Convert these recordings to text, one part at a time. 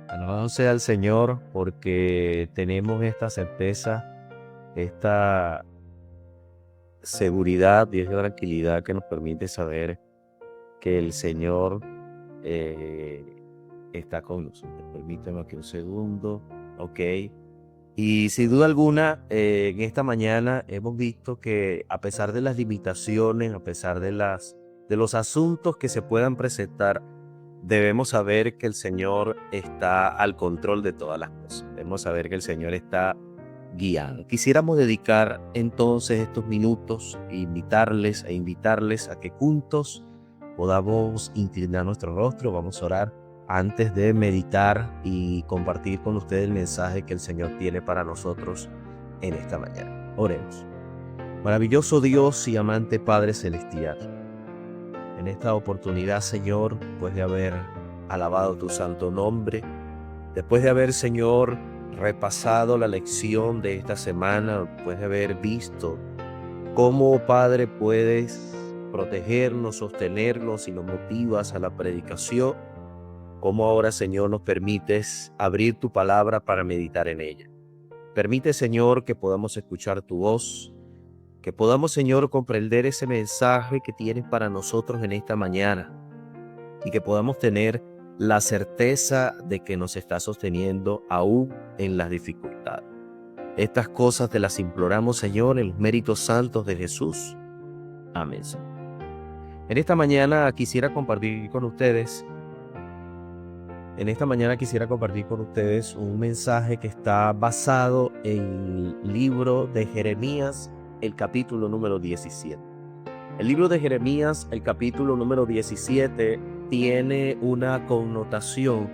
Alabado sea el Señor porque tenemos esta certeza, esta seguridad y esta tranquilidad que nos permite saber que el Señor eh, está con nosotros. Permíteme aquí un segundo, ok. Y sin duda alguna, en esta mañana hemos visto que a pesar de las limitaciones, a pesar de los asuntos que se puedan presentar, debemos saber que el Señor está al control de todas las cosas. Debemos saber que el Señor está guiando. Quisiéramos dedicar entonces estos minutos e invitarles a que juntos podamos inclinar nuestro rostro. Vamos a orar antes de meditar y compartir con ustedes el mensaje que el Señor tiene para nosotros en esta mañana. Oremos. Maravilloso Dios y amante Padre Celestial, en esta oportunidad, Señor, después de haber alabado tu santo nombre, después de haber, Señor, repasado la lección de esta semana, después de haber visto cómo, Padre, puedes protegernos, sostenernos y nos motivas a la predicación, cómo ahora, Señor, nos permites abrir tu palabra para meditar en ella. Permite, Señor, que podamos escuchar tu voz, que podamos, Señor, comprender ese mensaje que tienes para nosotros en esta mañana y que podamos tener la certeza de que nos está sosteniendo aún en las dificultades. Estas cosas te las imploramos, Señor, en los méritos santos de Jesús. Amén. En esta mañana quisiera compartir con ustedes un mensaje que está basado en el libro de Jeremías, el capítulo número 17. El libro de Jeremías, el capítulo número 17, tiene una connotación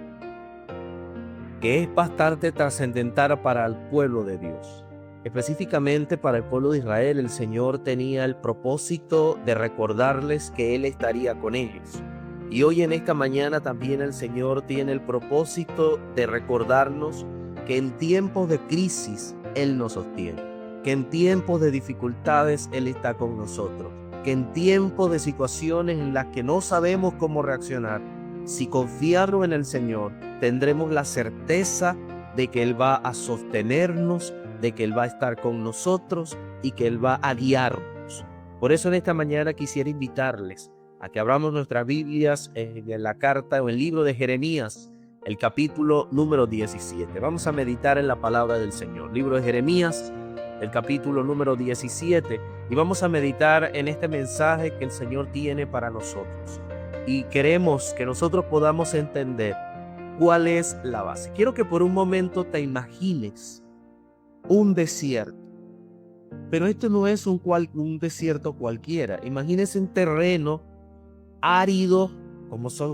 que es bastante trascendental para el pueblo de Dios. Específicamente para el pueblo de Israel, el Señor tenía el propósito de recordarles que Él estaría con ellos. Y hoy en esta mañana también el Señor tiene el propósito de recordarnos que en tiempos de crisis Él nos sostiene, que en tiempos de dificultades Él está con nosotros, que en tiempos de situaciones en las que no sabemos cómo reaccionar, si confiamos en el Señor, tendremos la certeza de que Él va a sostenernos, de que Él va a estar con nosotros y que Él va a guiarnos. Por eso en esta mañana quisiera invitarles a que abramos nuestras Biblias en la carta o el libro de Jeremías, el capítulo número 17. Vamos a meditar en la palabra del Señor. Libro de Jeremías, el capítulo número 17, y vamos a meditar en este mensaje que el Señor tiene para nosotros. Y queremos que nosotros podamos entender cuál es la base. Quiero que por un momento te imagines un desierto, pero esto no es un desierto cualquiera. Imagínese un terreno árido,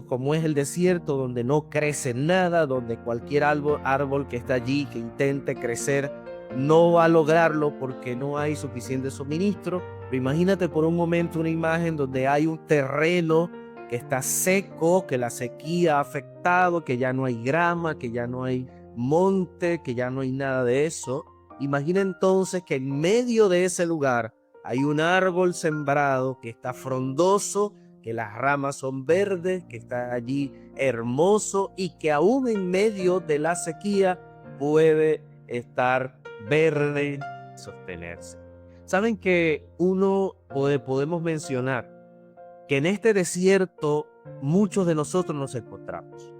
como es el desierto, donde no crece nada, donde cualquier árbol que está allí, que intente crecer, no va a lograrlo porque no hay suficiente suministro. Pero imagínate por un momento una imagen donde hay un terreno que está seco, que la sequía ha afectado, que ya no hay grama, que ya no hay monte, que ya no hay nada de eso. Imagina entonces que en medio de ese lugar hay un árbol sembrado que está frondoso, que las ramas son verdes, que está allí hermoso y que aún en medio de la sequía puede estar verde y sostenerse. Saben que podemos mencionar que en este desierto muchos de nosotros nos encontramos.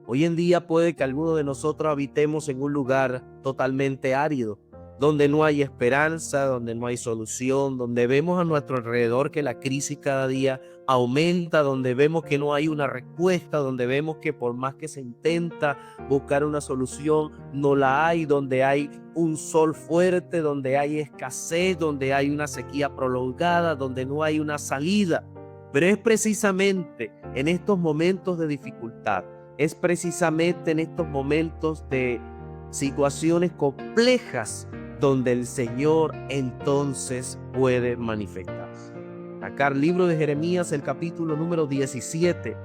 Hoy en día puede que algunos de nosotros habitemos en un lugar totalmente árido, donde no hay esperanza, donde no hay solución, donde vemos a nuestro alrededor que la crisis cada día aumenta, donde vemos que no hay una respuesta, donde vemos que por más que se intenta buscar una solución, no la hay, donde hay un sol fuerte, donde hay escasez, donde hay una sequía prolongada, donde no hay una salida. Pero es precisamente en estos momentos de dificultad, es precisamente en estos momentos de situaciones complejas donde el Señor entonces puede manifestarse. Acá el libro de Jeremías, el capítulo número 17,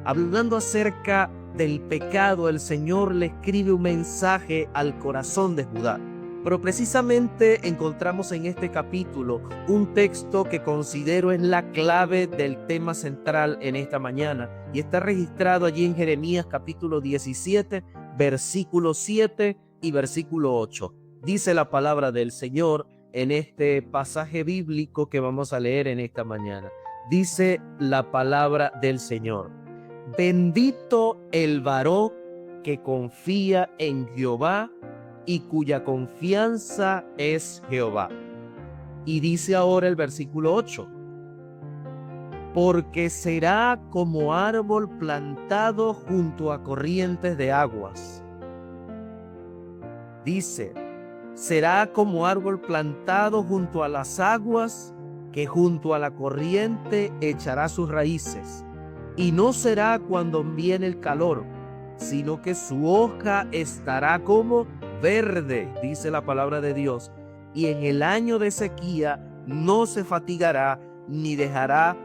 hablando acerca del pecado, el Señor le escribe un mensaje al corazón de Judá. Pero precisamente encontramos en este capítulo un texto que considero es la clave del tema central en esta mañana y está registrado allí en Jeremías capítulo 17, versículo 7 y versículo 8. Dice la palabra del Señor en este pasaje bíblico que vamos a leer en esta mañana. Dice la palabra del Señor: bendito el varón que confía en Jehová y cuya confianza es Jehová. Y dice ahora el versículo 8: porque será como árbol plantado junto a corrientes de aguas. Dice, será como árbol plantado junto a las aguas, que junto a la corriente echará sus raíces. Y no será cuando viene el calor, sino que su hoja estará como verde, dice la palabra de Dios. Y en el año de sequía no se fatigará ni dejará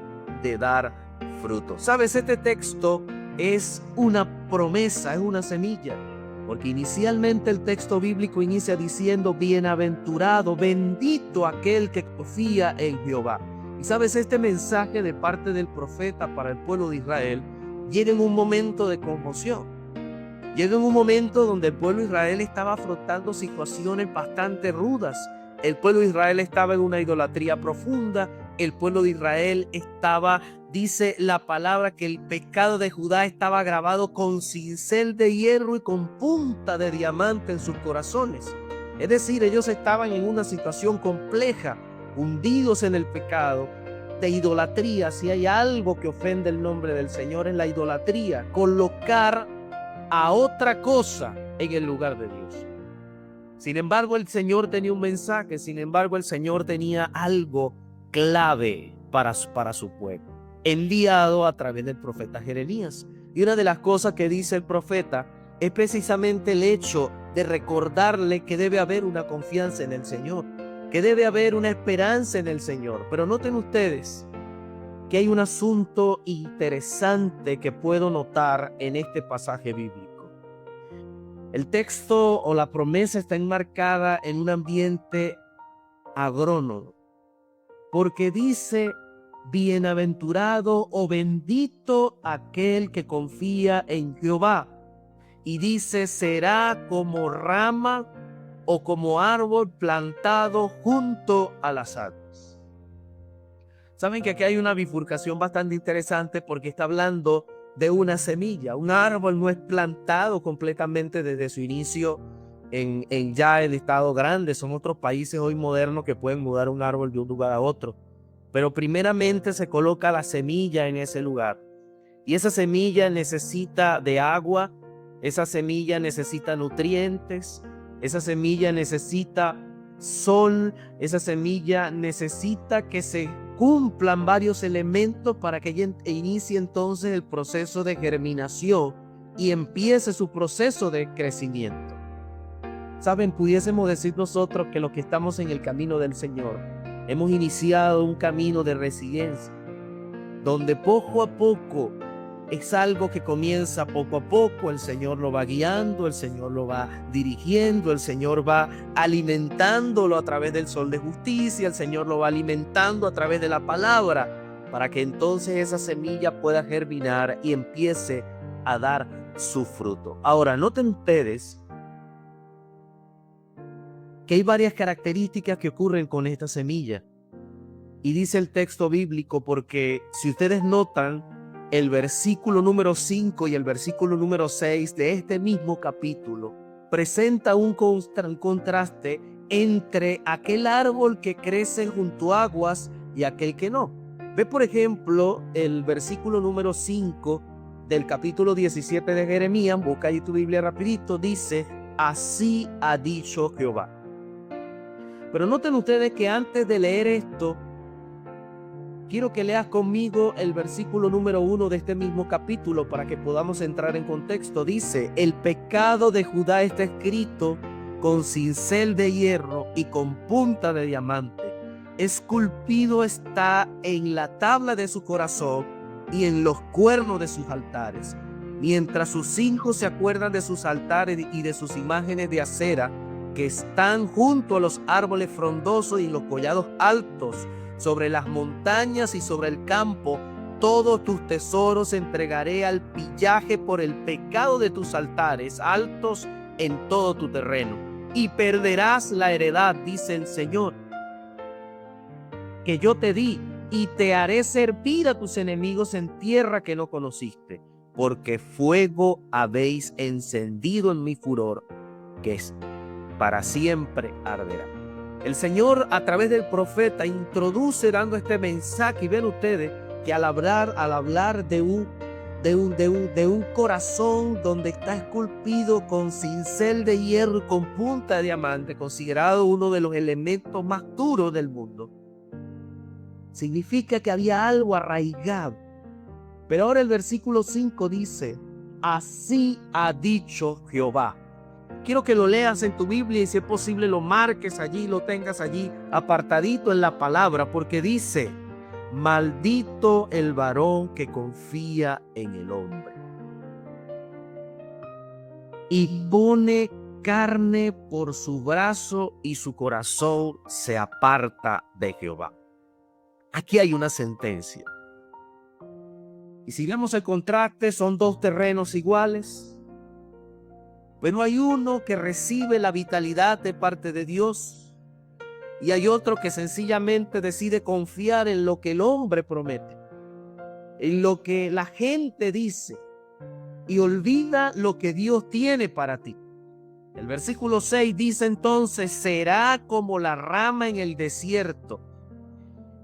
de dar fruto. ¿Sabes? Este texto es una promesa, es una semilla, porque inicialmente el texto bíblico inicia diciendo: bienaventurado, bendito aquel que confía en Jehová. Y sabes, este mensaje de parte del profeta para el pueblo de Israel llega en un momento de conmoción. Llega en un momento donde el pueblo de Israel estaba afrontando situaciones bastante rudas. El pueblo de Israel estaba en una idolatría profunda. El pueblo de Israel estaba, dice la palabra, que el pecado de Judá estaba grabado con cincel de hierro y con punta de diamante en sus corazones. Es decir, ellos estaban en una situación compleja, hundidos en el pecado de idolatría. Si hay algo que ofende el nombre del Señor, es la idolatría, colocar a otra cosa en el lugar de Dios. Sin embargo, el Señor tenía un mensaje, sin embargo, el Señor tenía algo clave para su pueblo, enviado a través del profeta Jeremías. Y una de las cosas que dice el profeta es precisamente el hecho de recordarle que debe haber una confianza en el Señor, que debe haber una esperanza en el Señor. Pero noten ustedes que hay un asunto interesante que puedo notar en este pasaje bíblico. El texto o la promesa está enmarcada en un ambiente agrónomo, porque dice: bienaventurado o bendito aquel que confía en Jehová. Y dice: será como rama o como árbol plantado junto a las aguas. Saben que aquí hay una bifurcación bastante interesante, porque está hablando de una semilla. Un árbol no es plantado completamente desde su inicio en ya el estado grande. Son otros países hoy modernos que pueden mudar un árbol de un lugar a otro. Pero primeramente se coloca la semilla en ese lugar. Y esa semilla necesita de agua, esa semilla necesita nutrientes, esa semilla necesita sol, esa semilla necesita que se cumplan varios elementos para que inicie entonces el proceso de germinación y empiece su proceso de crecimiento. Saben, pudiésemos decir nosotros que los que estamos en el camino del Señor hemos iniciado un camino de resiliencia, donde poco a poco es algo que comienza poco a poco. El Señor lo va guiando, el Señor lo va dirigiendo, el Señor va alimentándolo a través del sol de justicia, el Señor lo va alimentando a través de la palabra, para que entonces esa semilla pueda germinar y empiece a dar su fruto. Ahora, noten ustedes que hay varias características que ocurren con esta semilla. Y dice el texto bíblico, porque si ustedes notan, el versículo número 5 y el versículo número 6 de este mismo capítulo presenta un contraste entre aquel árbol que crece junto a aguas y aquel que no. Ve, por ejemplo, el versículo número 5 del capítulo 17 de Jeremías. Busca ahí tu Biblia rapidito. Dice: así ha dicho Jehová. Pero noten ustedes que antes de leer esto, quiero que leas conmigo el versículo número 1 de este mismo capítulo para que podamos entrar en contexto. Dice: el pecado de Judá está escrito con cincel de hierro y con punta de diamante. Esculpido está en la tabla de su corazón y en los cuernos de sus altares. Mientras sus hijos se acuerdan de sus altares y de sus imágenes de acera que están junto a los árboles frondosos y los collados altos, sobre las montañas y sobre el campo, todos tus tesoros entregaré al pillaje por el pecado de tus altares altos en todo tu terreno, y perderás la heredad, dice el Señor, que yo te di, y te haré servir a tus enemigos en tierra que no conociste, porque fuego habéis encendido en mi furor, que es para siempre arderá. El Señor, a través del profeta, introduce dando este mensaje, y ven ustedes que al hablar de un corazón donde está esculpido con cincel de hierro y con punta de diamante, considerado uno de los elementos más duros del mundo, significa que había algo arraigado. Pero ahora el versículo 5 dice: así ha dicho Jehová. Quiero que lo leas en tu Biblia y, si es posible, lo marques allí, lo tengas allí apartadito en la palabra, porque dice: maldito el varón que confía en el hombre y pone carne por su brazo, y su corazón se aparta de Jehová. Aquí hay una sentencia. Y si vemos el contraste, son dos terrenos iguales, pero hay uno que recibe la vitalidad de parte de Dios y hay otro que sencillamente decide confiar en lo que el hombre promete, en lo que la gente dice, y olvida lo que Dios tiene para ti. El versículo 6 dice entonces: será como la rama en el desierto,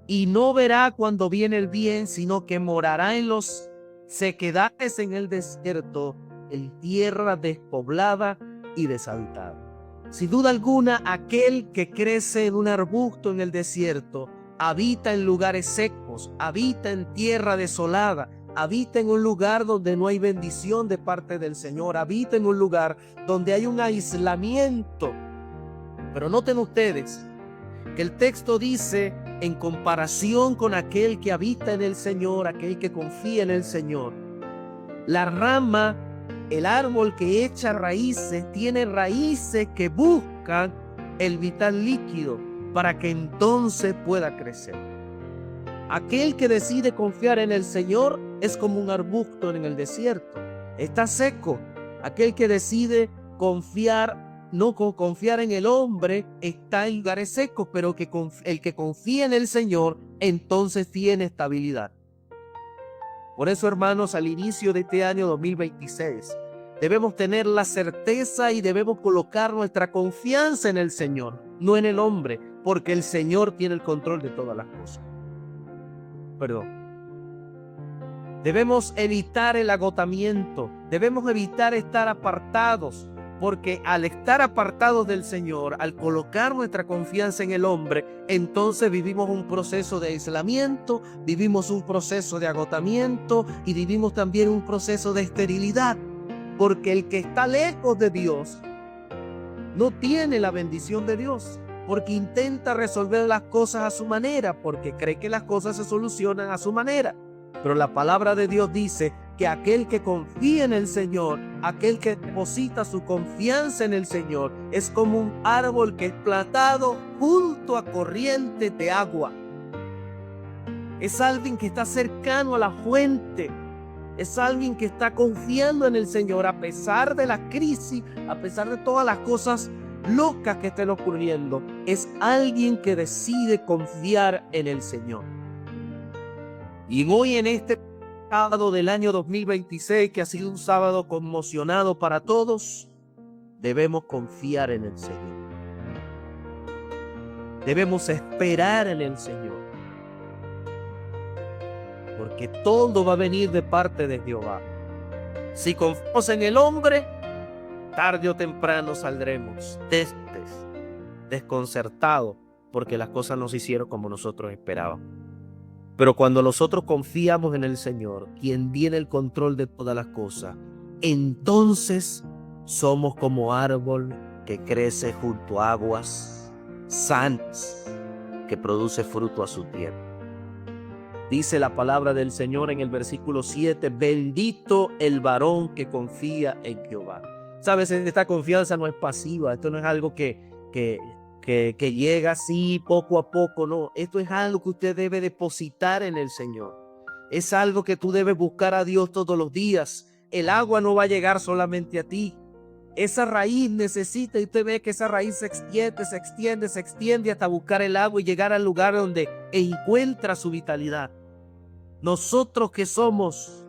y no verá cuando viene el bien, sino que morará en los sequedades en el desierto, en tierra despoblada y deshabitada. Sin duda alguna, aquel que crece en un arbusto en el desierto habita en lugares secos, habita en tierra desolada, habita en un lugar donde no hay bendición de parte del Señor, habita en un lugar donde hay un aislamiento. Pero noten ustedes que el texto dice, en comparación con aquel que habita en el Señor, aquel que confía en el Señor, la rama, el árbol que echa raíces, tiene raíces que buscan el vital líquido para que entonces pueda crecer. Aquel que decide confiar en el Señor es como un arbusto en el desierto, está seco. Aquel que decide no confiar en el hombre está en lugares secos, pero el que confía en el Señor entonces tiene estabilidad. Por eso, hermanos, al inicio de este año 2026, debemos tener la certeza y debemos colocar nuestra confianza en el Señor, no en el hombre, porque el Señor tiene el control de todas las cosas. Debemos evitar el agotamiento, debemos evitar estar apartados, porque al estar apartados del Señor, al colocar nuestra confianza en el hombre, entonces vivimos un proceso de aislamiento, vivimos un proceso de agotamiento y vivimos también un proceso de esterilidad, porque el que está lejos de Dios no tiene la bendición de Dios, porque intenta resolver las cosas a su manera, porque cree que las cosas se solucionan a su manera. Pero la palabra de Dios dice que aquel que confía en el Señor, aquel que deposita su confianza en el Señor, es como un árbol que es plantado junto a corrientes de agua. Es alguien que está cercano a la fuente. Es alguien que está confiando en el Señor a pesar de la crisis, a pesar de todas las cosas locas que estén ocurriendo. Es alguien que decide confiar en el Señor. Y hoy, en este sábado del año 2026, que ha sido un sábado conmocionado para todos, debemos confiar en el Señor. Debemos esperar en el Señor, porque todo va a venir de parte de Jehová. Si confiamos en el hombre, tarde o temprano saldremos desconcertados, porque las cosas no se hicieron como nosotros esperábamos. Pero cuando nosotros confiamos en el Señor, quien tiene el control de todas las cosas, entonces somos como árbol que crece junto a aguas sanas, que produce fruto a su tiempo. Dice la palabra del Señor en el versículo 7, bendito el varón que confía en Jehová. Sabes, esta confianza no es pasiva, esto no es algo que llega así poco a poco, no. Esto es algo que usted debe depositar en el Señor. Es algo que tú debes buscar a Dios todos los días. El agua no va a llegar solamente a ti. Esa raíz necesita, y usted ve que esa raíz se extiende, se extiende, se extiende hasta buscar el agua y llegar al lugar donde encuentra su vitalidad. Nosotros que somos,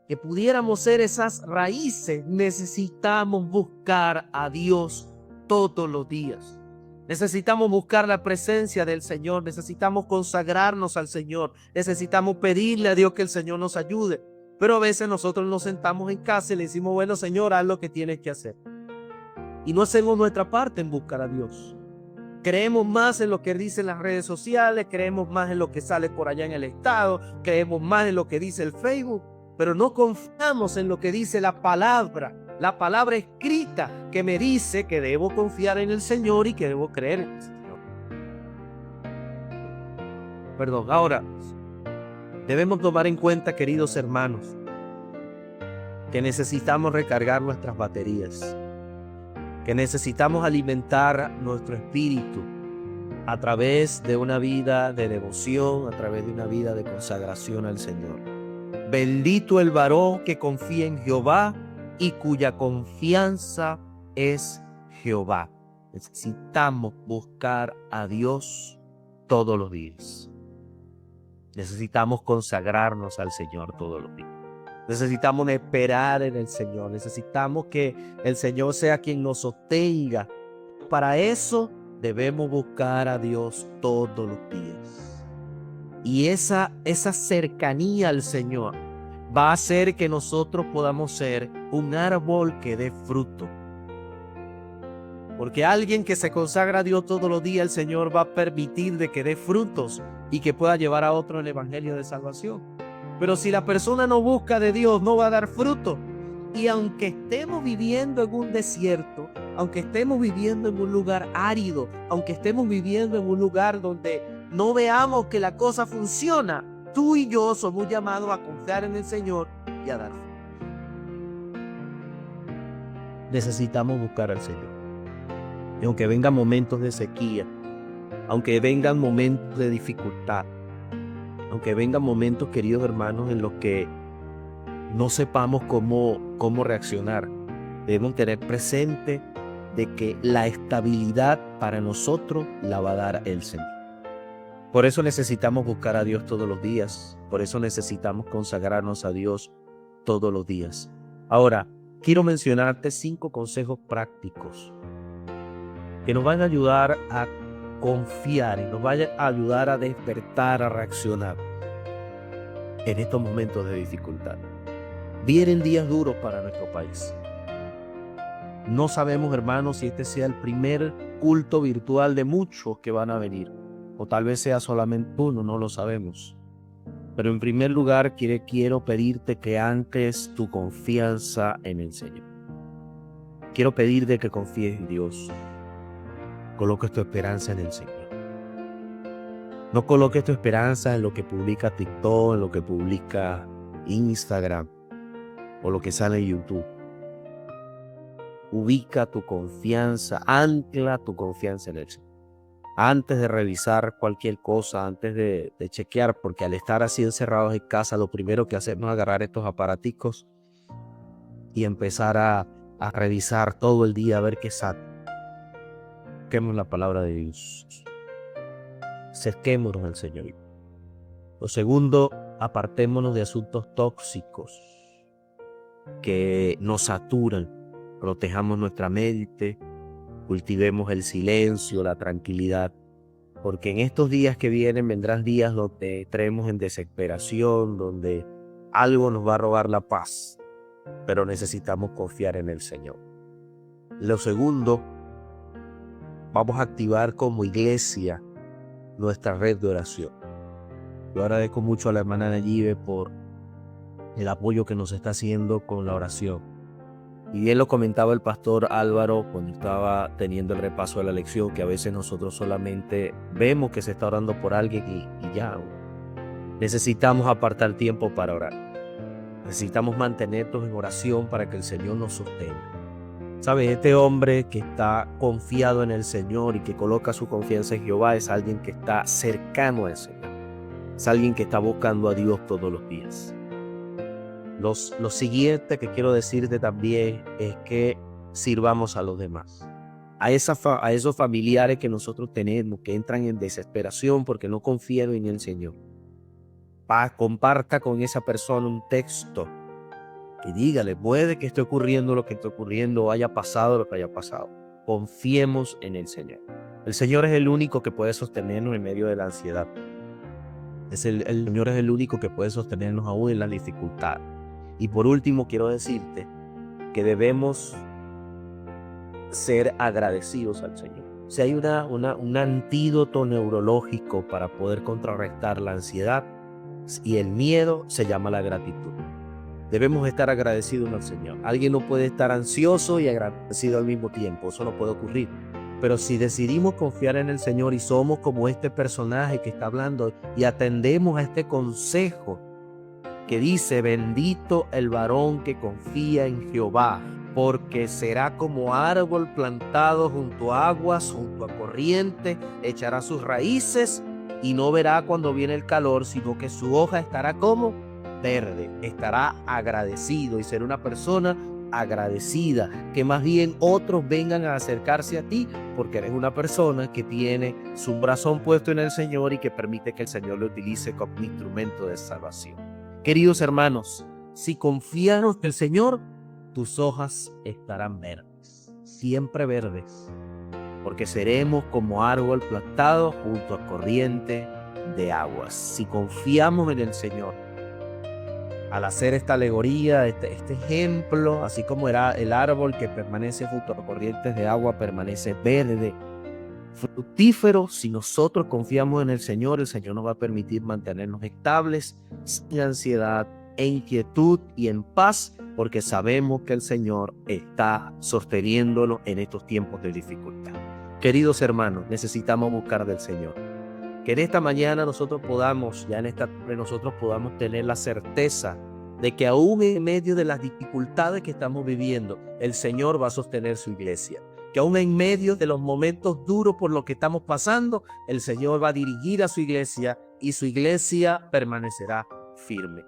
que pudiéramos ser esas raíces, necesitamos buscar a Dios todos los días. Necesitamos buscar la presencia del Señor, necesitamos consagrarnos al Señor, necesitamos pedirle a Dios que el Señor nos ayude. Pero a veces nosotros nos sentamos en casa y le decimos, bueno, Señor, haz lo que tienes que hacer. Y no hacemos nuestra parte en buscar a Dios. Creemos más en lo que dicen las redes sociales, creemos más en lo que sale por allá en el estado, creemos más en lo que dice el Facebook, pero no confiamos en lo que dice la palabra escrita que me dice que debo confiar en el Señor y que debo creer en el Señor. Perdón, ahora, debemos tomar en cuenta, queridos hermanos, que necesitamos recargar nuestras baterías, que necesitamos alimentar nuestro espíritu a través de una vida de devoción, a través de una vida de consagración al Señor. Bendito el varón que confía en Jehová y cuya confianza es Jehová. Necesitamos buscar a Dios todos los días. Necesitamos consagrarnos al Señor todos los días. Necesitamos esperar en el Señor. Necesitamos que el Señor sea quien nos sostenga. Para eso debemos buscar a Dios todos los días. Y esa cercanía al Señor va a hacer que nosotros podamos ser un árbol que dé fruto. Porque alguien que se consagra a Dios todos los días, el Señor va a permitir de que dé frutos y que pueda llevar a otro el evangelio de salvación. Pero si la persona no busca de Dios, no va a dar fruto. Y aunque estemos viviendo en un desierto, aunque estemos viviendo en un lugar árido, aunque estemos viviendo en un lugar donde no veamos que la cosa funciona, tú y yo somos llamados a confiar en el Señor y a dar fruto. Necesitamos buscar al Señor. Y aunque vengan momentos de sequía, aunque vengan momentos de dificultad, aunque vengan momentos, queridos hermanos, en los que no sepamos cómo reaccionar, debemos tener presente de que la estabilidad para nosotros la va a dar el Señor. Por eso necesitamos buscar a Dios todos los días. Por eso necesitamos consagrarnos a Dios todos los días. Ahora, quiero mencionarte 5 consejos prácticos que nos van a ayudar a confiar y nos van a ayudar a despertar, a reaccionar en estos momentos de dificultad. Vienen días duros para nuestro país. No sabemos, hermanos, si este sea el primer culto virtual de muchos que van a venir, o tal vez sea solamente uno, no lo sabemos. Pero en primer lugar, quiero pedirte que antes tu confianza en el Señor. Quiero pedirte que confíes en Dios. Coloques tu esperanza en el Señor. No coloques tu esperanza en lo que publica TikTok, en lo que publica Instagram o lo que sale en YouTube. Ubica tu confianza, ancla tu confianza en el Señor. Antes de revisar cualquier cosa, antes de chequear, porque al estar así encerrados en casa, lo primero que hacemos es agarrar estos aparaticos y empezar a revisar todo el día a ver qué sale. Busquemos la palabra de Dios. Acerquémonos al Señor. Lo segundo, apartémonos de asuntos tóxicos que nos saturan. Protejamos nuestra mente, cultivemos el silencio, la tranquilidad, porque en estos días que vienen vendrán días donde entremos en desesperación, donde algo nos va a robar la paz, pero necesitamos confiar en el Señor. Lo segundo, vamos a activar como iglesia nuestra red de oración. Yo agradezco mucho a la hermana Nayibe por el apoyo que nos está haciendo con la oración. Y bien lo comentaba el pastor Álvaro cuando estaba teniendo el repaso de la lección, que a veces nosotros solamente vemos que se está orando por alguien y ya. Necesitamos apartar tiempo para orar. Necesitamos mantenernos en oración para que el Señor nos sostenga. ¿Sabes? Este hombre que está confiado en el Señor y que coloca su confianza en Jehová es alguien que está cercano al Señor. Es alguien que está buscando a Dios todos los días. Lo siguiente que quiero decirte también es que sirvamos a los demás. A esos familiares que nosotros tenemos que entran en desesperación porque no confían en el Señor. Comparta con esa persona un texto y dígale, puede que esté ocurriendo lo que esté ocurriendo o haya pasado lo que haya pasado. Confiemos en el Señor. El Señor es el único que puede sostenernos en medio de la ansiedad. El Señor es el único que puede sostenernos aún en la dificultad. Y por último, quiero decirte que debemos ser agradecidos al Señor. Si hay un antídoto neurológico para poder contrarrestar la ansiedad y el miedo, se llama la gratitud. Debemos estar agradecidos al Señor. Alguien no puede estar ansioso y agradecido al mismo tiempo. Eso no puede ocurrir. Pero si decidimos confiar en el Señor y somos como este personaje que está hablando y atendemos a este consejo que dice, bendito el varón que confía en Jehová, porque será como árbol plantado junto a aguas, junto a corriente, echará sus raíces y no verá cuando viene el calor, sino que su hoja estará como verde. Estará agradecido y será una persona agradecida, que más bien otros vengan a acercarse a ti porque eres una persona que tiene su corazón puesto en el Señor y que permite que el Señor lo utilice como un instrumento de salvación. Queridos hermanos, si confiamos en el Señor, tus hojas estarán verdes, siempre verdes, porque seremos como árbol plantado junto a corriente de aguas. Si confiamos en el Señor, al hacer esta alegoría, este ejemplo, así como era el árbol que permanece junto a corrientes de agua, permanece verde, fructífero. Si nosotros confiamos en el Señor nos va a permitir mantenernos estables, sin ansiedad, en inquietud y en paz, porque sabemos que el Señor está sosteniéndonos en estos tiempos de dificultad. Queridos hermanos, necesitamos buscar del Señor. Que en esta mañana nosotros podamos tener la certeza de que aún en medio de las dificultades que estamos viviendo, el Señor va a sostener su iglesia. Que aún en medio de los momentos duros por los que estamos pasando, el Señor va a dirigir a su iglesia y su iglesia permanecerá firme.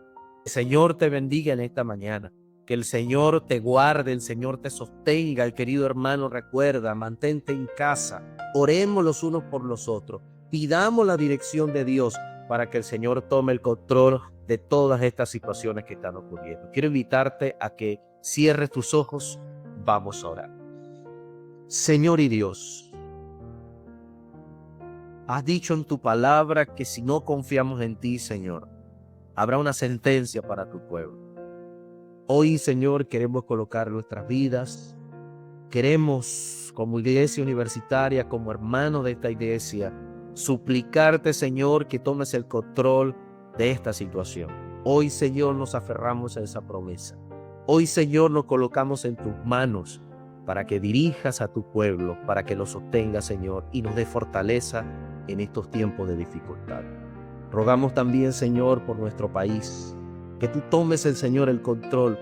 El Señor te bendiga en esta mañana. Que el Señor te guarde, el Señor te sostenga. El querido hermano, recuerda, mantente en casa. Oremos los unos por los otros. Pidamos la dirección de Dios para que el Señor tome el control de todas estas situaciones que están ocurriendo. Quiero invitarte a que cierres tus ojos. Vamos a orar. Señor y Dios, has dicho en tu palabra que si no confiamos en ti, Señor, habrá una sentencia para tu pueblo. Hoy, Señor, queremos colocar nuestras vidas. Queremos, como iglesia universitaria, como hermanos de esta iglesia, suplicarte, Señor, que tomes el control de esta situación. Hoy, Señor, nos aferramos a esa promesa. Hoy, Señor, nos colocamos en tus manos para que dirijas a tu pueblo, para que lo sostengas, Señor, y nos dé fortaleza en estos tiempos de dificultad. Rogamos también, Señor, por nuestro país, que tú tomes, el Señor, el control,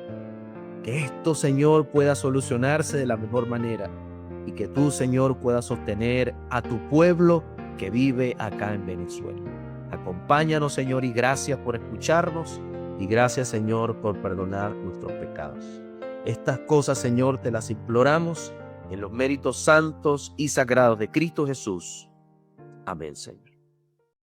que esto, Señor, pueda solucionarse de la mejor manera y que tú, Señor, puedas sostener a tu pueblo que vive acá en Venezuela. Acompáñanos, Señor, y gracias por escucharnos y gracias, Señor, por perdonar nuestros pecados. Estas cosas, Señor, te las imploramos en los méritos santos y sagrados de Cristo Jesús. Amén, Señor.